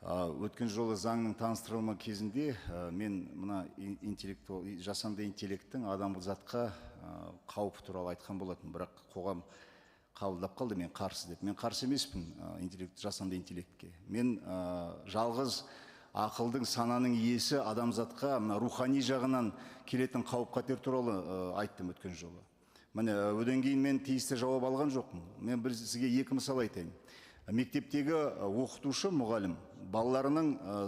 Өткен жолы заңның таныстырылымы кезінде мен мына жасанды интеллекттің адамдық затқа қауіпі туралы айтқан болатын, бірақ қоғам қабылдап қалды, мен қарсы деп. Мен қарсы емеспін жасанды интеллектке. Мен жалғыз ақылдың, сананың иесі адамзатқа рухани жағынан келетін қауіп қатер туралы айттым өткен жолы. Міне, одан кейін мен тиісті жауап алған жоқпын. Мен сізге екі мысал айтайын. Мектептегі оқытушы мұғалім балаларының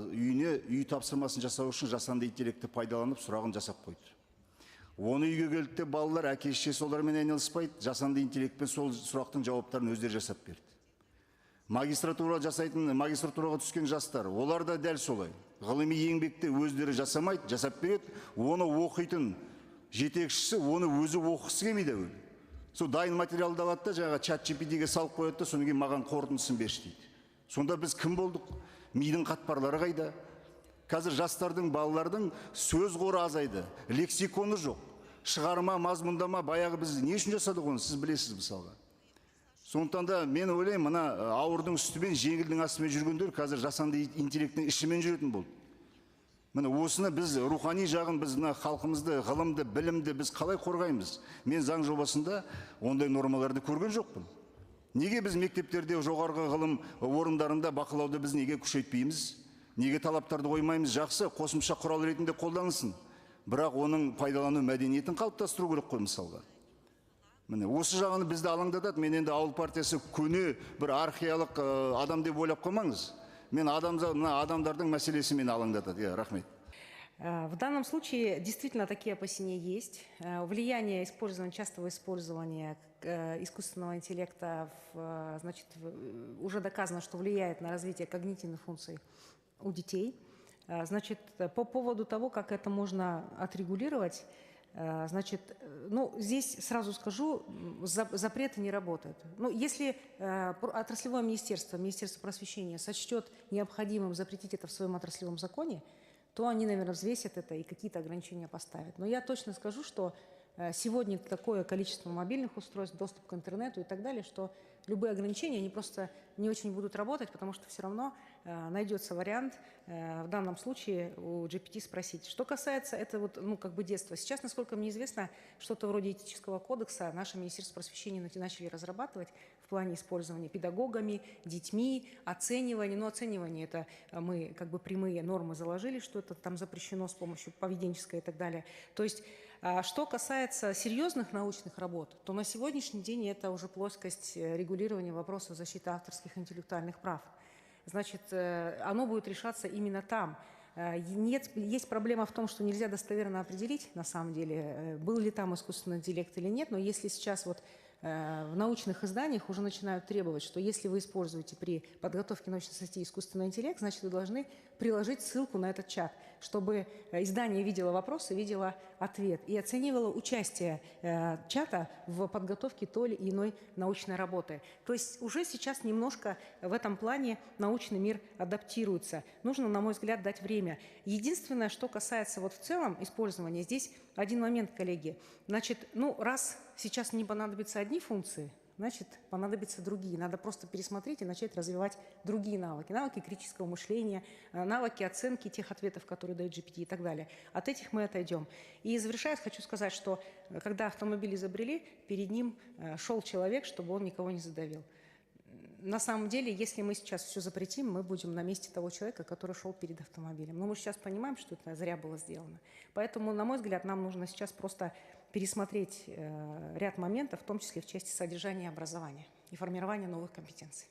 үйіне үй тапсырмасын жасау үшін жасанды интеллектті пайдаланып сұрағын жасап қойды. Оны үйге келді, балалар әке-шешесі олармен айналыспайды, жасанды интеллектпен сол сұрақтың жауаптарын өздері жасап берді. Магистратураға түскен жастар, олар да дәл солай. Ғылыми еңбекті өздері жасамайды, жасап береді, оны оқитын жетекшісі оны өзі оқығысы келмейді әуелі. Сол дайын материалды алады да, жаңағы чат-GPT-ге салып қояды да, содан кейін маған қорытындысын берші дейді. Сонда біз кім болдық? Мидың қатпарлары қайда? Қазір жастардың, балалардың сөз қоры азайды, лексиконы жоқ. Шығарма, мазмұндама, баяғы біз не үшін жасадық оны, сіз білесіз мысалға. Сондықтан да мен ойлаймын, мына ауырдың үстімен, жеңілдің астымен жүргендер қазір жасанды интеллекттің ішімен жүретін болды. Міне осыны біз рухани жағын, біз халқымызды, ғылымды, білімді біз қалай қорғаймыз? Мен заң жобасында ондай нормаларды көрген жоқпын. Неге біз мектептерде, жоғарғы ғылым орындарында бақылауды біз неге күшейтпейміз? Неге талаптарды қоймаймыз? Жақсы, қосымша құрал ретінде қолданылсын. Бірақ оның пайдалану мәдениетін қалыптастыру керек қой мысалға. Міне осы жағын бізді алаңдатады. Мен енді ауыл партиясы көне бір археолог адам деп ойлап қоймаңыз. Мен адамдардың мәселесі мені алаңдатады. Рахмет. В данном случае действительно такие опасения есть. Влияние частого использования искусственного интеллекта уже доказано, что влияет на развитие когнитивных функций у детей. Значит, по поводу того, как это можно отрегулировать, здесь сразу скажу, запреты не работают. Если отраслевое министерство, Министерство просвещения сочтет необходимым запретить это в своем отраслевом законе, то они, наверное, взвесят это и какие-то ограничения поставят. Но я точно скажу, что сегодня такое количество мобильных устройств, доступ к интернету и так далее, что любые ограничения, они просто не очень будут работать, потому что все равно найдется вариант в данном случае у GPT спросить. Что касается этого детства. Сейчас, насколько мне известно, что-то вроде этического кодекса наше Министерство просвещения начали разрабатывать в плане использования педагогами, детьми, оценивания. Но оценивание это мы прямые нормы заложили, что это там запрещено с помощью поведенческой и так далее. То есть, что касается серьезных научных работ, то на сегодняшний день это уже плоскость регулирования вопросов защиты авторских интеллектуальных прав. Значит, оно будет решаться именно там. Есть проблема в том, что нельзя достоверно определить, на самом деле, был ли там искусственный интеллект или нет, но если сейчас в научных изданиях уже начинают требовать, что если вы используете при подготовке научной статьи искусственный интеллект, значит, вы должны приложить ссылку на этот чат, чтобы издание видело вопрос и видело ответ и оценивало участие чата в подготовке той или иной научной работы. То есть уже сейчас немножко в этом плане научный мир адаптируется. Нужно, на мой взгляд, дать время. Единственное, что касается в целом использования, здесь один момент, коллеги. Значит, раз сейчас не понадобятся одни функции, значит, понадобятся другие. Надо просто пересмотреть и начать развивать другие навыки. Навыки критического мышления, навыки оценки тех ответов, которые дает GPT и так далее. От этих мы отойдем. И завершая, хочу сказать, что когда автомобиль изобрели, перед ним шел человек, чтобы он никого не задавил. На самом деле, если мы сейчас все запретим, мы будем на месте того человека, который шел перед автомобилем. Но мы сейчас понимаем, что это зря было сделано. Поэтому, на мой взгляд, нам нужно сейчас просто пересмотреть ряд моментов, в том числе в части содержания образования и формирования новых компетенций.